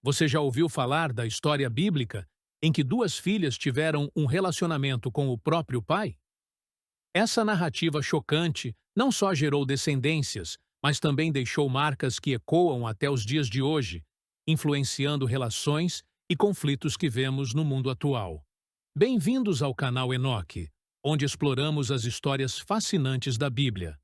Você já ouviu falar da história bíblica em que duas filhas tiveram um relacionamento com o próprio pai? Essa narrativa chocante não só gerou descendências, mas também deixou marcas que ecoam até os dias de hoje, influenciando relações e conflitos que vemos no mundo atual. Bem-vindos ao canal Enoque, onde exploramos as histórias fascinantes da Bíblia.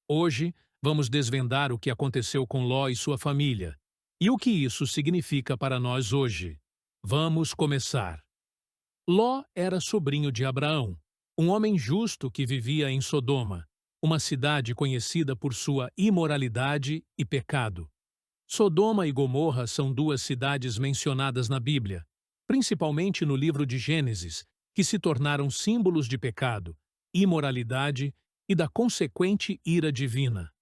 Hoje, vamos desvendar o que aconteceu com Ló e sua família e o que isso significa para nós hoje. Vamos começar. Ló era sobrinho de Abraão, um homem justo que vivia em Sodoma, uma cidade conhecida por sua imoralidade e pecado. Sodoma e Gomorra são duas cidades mencionadas na Bíblia, principalmente no livro de Gênesis, que se tornaram símbolos de pecado, imoralidade e da consequente ira divina.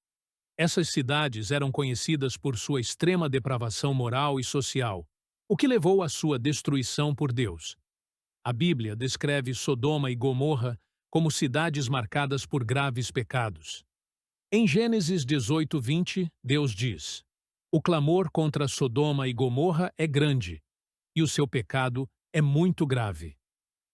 Essas cidades eram conhecidas por sua extrema depravação moral e social, o que levou à sua destruição por Deus. A Bíblia descreve Sodoma e Gomorra como cidades marcadas por graves pecados. Em Gênesis 18:20, Deus diz: "O clamor contra Sodoma e Gomorra é grande, e o seu pecado é muito grave."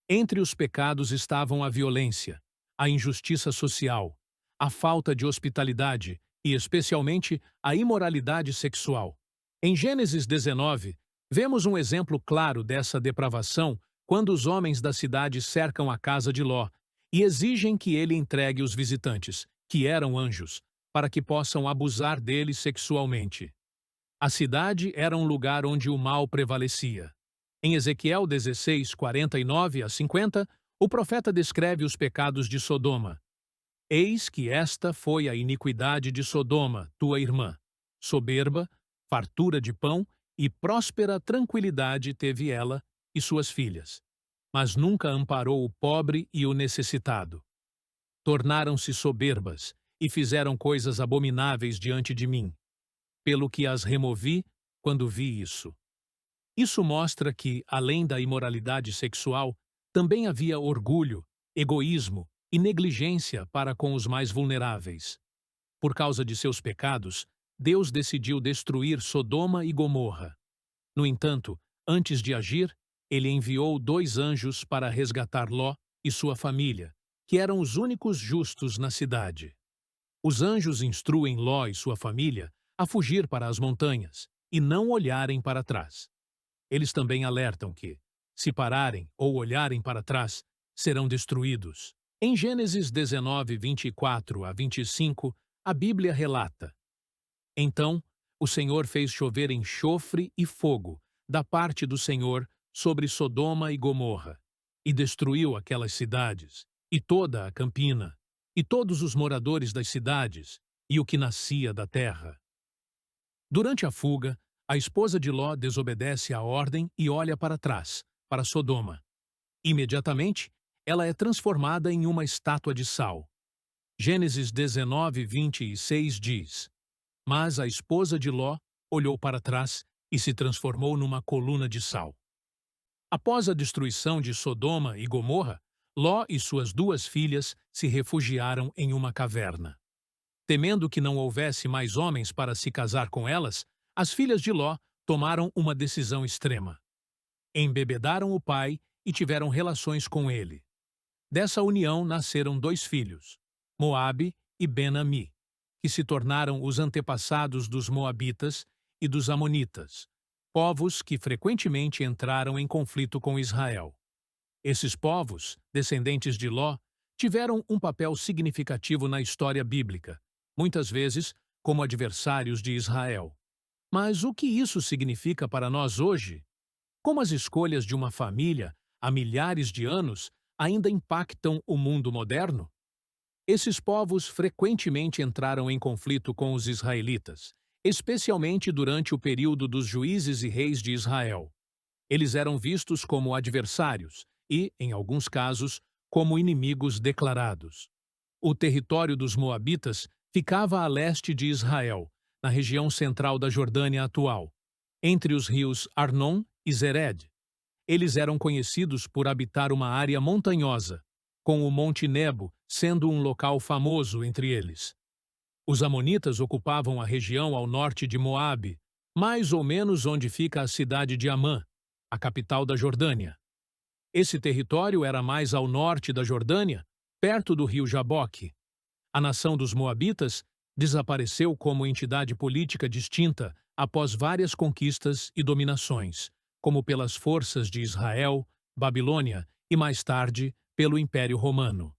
Entre os pecados estavam a violência, a injustiça social, a falta de hospitalidade e, especialmente, a imoralidade sexual. Em Gênesis 19, vemos um exemplo claro dessa depravação quando os homens da cidade cercam a casa de Ló e exigem que ele entregue os visitantes, que eram anjos, para que possam abusar dele sexualmente. A cidade era um lugar onde o mal prevalecia. Em Ezequiel 16, 49 a 50, o profeta descreve os pecados de Sodoma. "Eis que esta foi a iniquidade de Sodoma, tua irmã. Soberba, fartura de pão e próspera tranquilidade teve ela e suas filhas, mas nunca amparou o pobre e o necessitado. Tornaram-se soberbas e fizeram coisas abomináveis diante de mim, pelo que as removi quando vi isso." Isso mostra que, além da imoralidade sexual, também havia orgulho, egoísmo e negligência para com os mais vulneráveis. Por causa de seus pecados, Deus decidiu destruir Sodoma e Gomorra. No entanto, antes de agir, ele enviou 2 anjos para resgatar Ló e sua família, que eram os únicos justos na cidade. Os anjos instruem Ló e sua família a fugir para as montanhas e não olharem para trás. Eles também alertam que, se pararem ou olharem para trás, serão destruídos. Em Gênesis 19, 24 a 25, a Bíblia relata: "Então, o Senhor fez chover enxofre e fogo, da parte do Senhor, sobre Sodoma e Gomorra, e destruiu aquelas cidades, e toda a campina, e todos os moradores das cidades, e o que nascia da terra." Durante a fuga, a esposa de Ló desobedece à ordem e olha para trás, para Sodoma. Imediatamente, ela é transformada em uma estátua de sal. Gênesis 19, 26 diz: "Mas a esposa de Ló olhou para trás e se transformou numa coluna de sal." Após a destruição de Sodoma e Gomorra, Ló e suas 2 filhas se refugiaram em uma caverna. Temendo que não houvesse mais homens para se casar com elas, as filhas de Ló tomaram uma decisão extrema. Embebedaram o pai e tiveram relações com ele. Dessa união nasceram 2 filhos, Moabe e Ben-Ami, que se tornaram os antepassados dos Moabitas e dos Amonitas, povos que frequentemente entraram em conflito com Israel. Esses povos, descendentes de Ló, tiveram um papel significativo na história bíblica, muitas vezes como adversários de Israel. Mas o que isso significa para nós hoje? Como as escolhas de uma família, há milhares de anos, ainda impactam o mundo moderno? Esses povos frequentemente entraram em conflito com os israelitas, especialmente durante o período dos juízes e reis de Israel. Eles eram vistos como adversários e, em alguns casos, como inimigos declarados. O território dos Moabitas ficava a leste de Israel, na região central da Jordânia atual, entre os rios Arnon e Zered. Eles eram conhecidos por habitar uma área montanhosa, com o Monte Nebo sendo um local famoso entre eles. Os amonitas ocupavam a região ao norte de Moabe, mais ou menos onde fica a cidade de Amã, a capital da Jordânia. Esse território era mais ao norte da Jordânia, perto do rio Jaboque. A nação dos Moabitas desapareceu como entidade política distinta após várias conquistas e dominações, como pelas forças de Israel, Babilônia e, mais tarde, pelo Império Romano.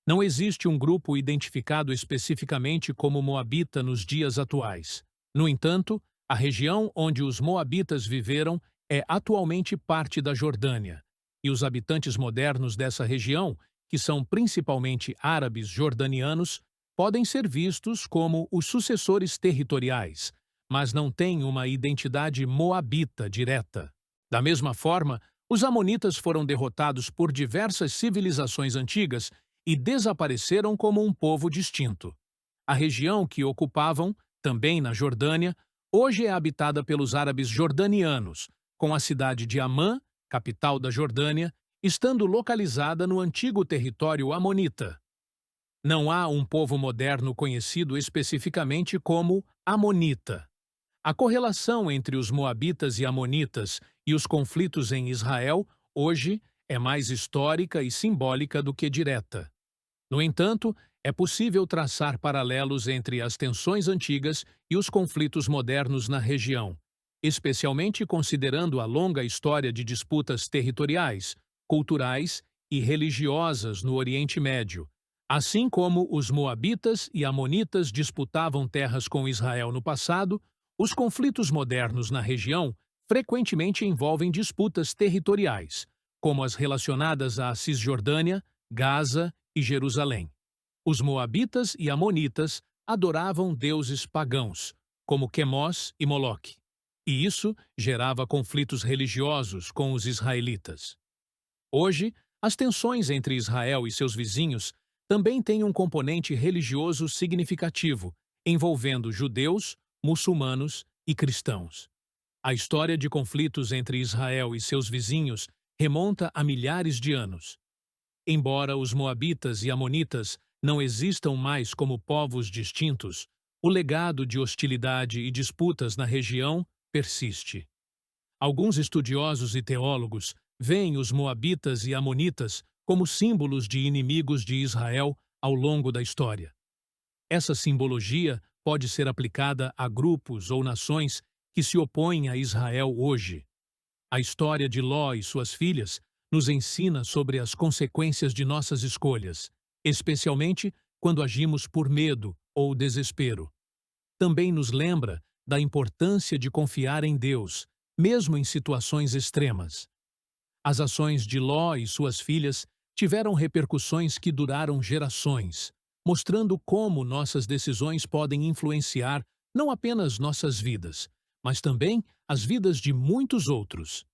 Não existe um grupo identificado especificamente como Moabita nos dias atuais. No entanto, a região onde os Moabitas viveram é atualmente parte da Jordânia, e os habitantes modernos dessa região, que são principalmente árabes jordanianos, podem ser vistos como os sucessores territoriais, mas não têm uma identidade moabita direta. Da mesma forma, os amonitas foram derrotados por diversas civilizações antigas e desapareceram como um povo distinto. A região que ocupavam, também na Jordânia, hoje é habitada pelos árabes jordanianos, com a cidade de Amã, capital da Jordânia, estando localizada no antigo território amonita. Não há um povo moderno conhecido especificamente como amonita. A correlação entre os moabitas e amonitas e os conflitos em Israel, hoje, é mais histórica e simbólica do que direta. No entanto, é possível traçar paralelos entre as tensões antigas e os conflitos modernos na região, especialmente considerando a longa história de disputas territoriais, culturais e religiosas no Oriente Médio, assim como os moabitas e amonitas disputavam terras com Israel no passado. Os conflitos modernos na região frequentemente envolvem disputas territoriais, como as relacionadas à Cisjordânia, Gaza e Jerusalém. Os moabitas e amonitas adoravam deuses pagãos, como Quemós e Moloque, e isso gerava conflitos religiosos com os israelitas. Hoje, as tensões entre Israel e seus vizinhos também têm um componente religioso significativo, envolvendo judeus, muçulmanos e cristãos. A história de conflitos entre Israel e seus vizinhos remonta a milhares de anos. Embora os moabitas e amonitas não existam mais como povos distintos, o legado de hostilidade e disputas na região persiste. Alguns estudiosos e teólogos veem os moabitas e amonitas como símbolos de inimigos de Israel ao longo da história. Essa simbologia pode ser aplicada a grupos ou nações que se opõem a Israel hoje. A história de Ló e suas filhas nos ensina sobre as consequências de nossas escolhas, especialmente quando agimos por medo ou desespero. Também nos lembra da importância de confiar em Deus, mesmo em situações extremas. As ações de Ló e suas filhas tiveram repercussões que duraram gerações, mostrando como nossas decisões podem influenciar não apenas nossas vidas, mas também as vidas de muitos outros.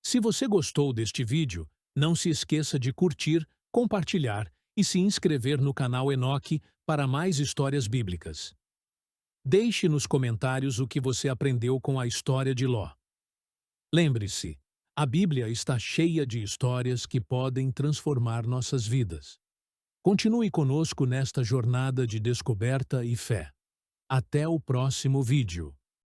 Se você gostou deste vídeo, não se esqueça de curtir, compartilhar e se inscrever no canal Enoque para mais histórias bíblicas. Deixe nos comentários o que você aprendeu com a história de Ló. Lembre-se, a Bíblia está cheia de histórias que podem transformar nossas vidas. Continue conosco nesta jornada de descoberta e fé. Até o próximo vídeo.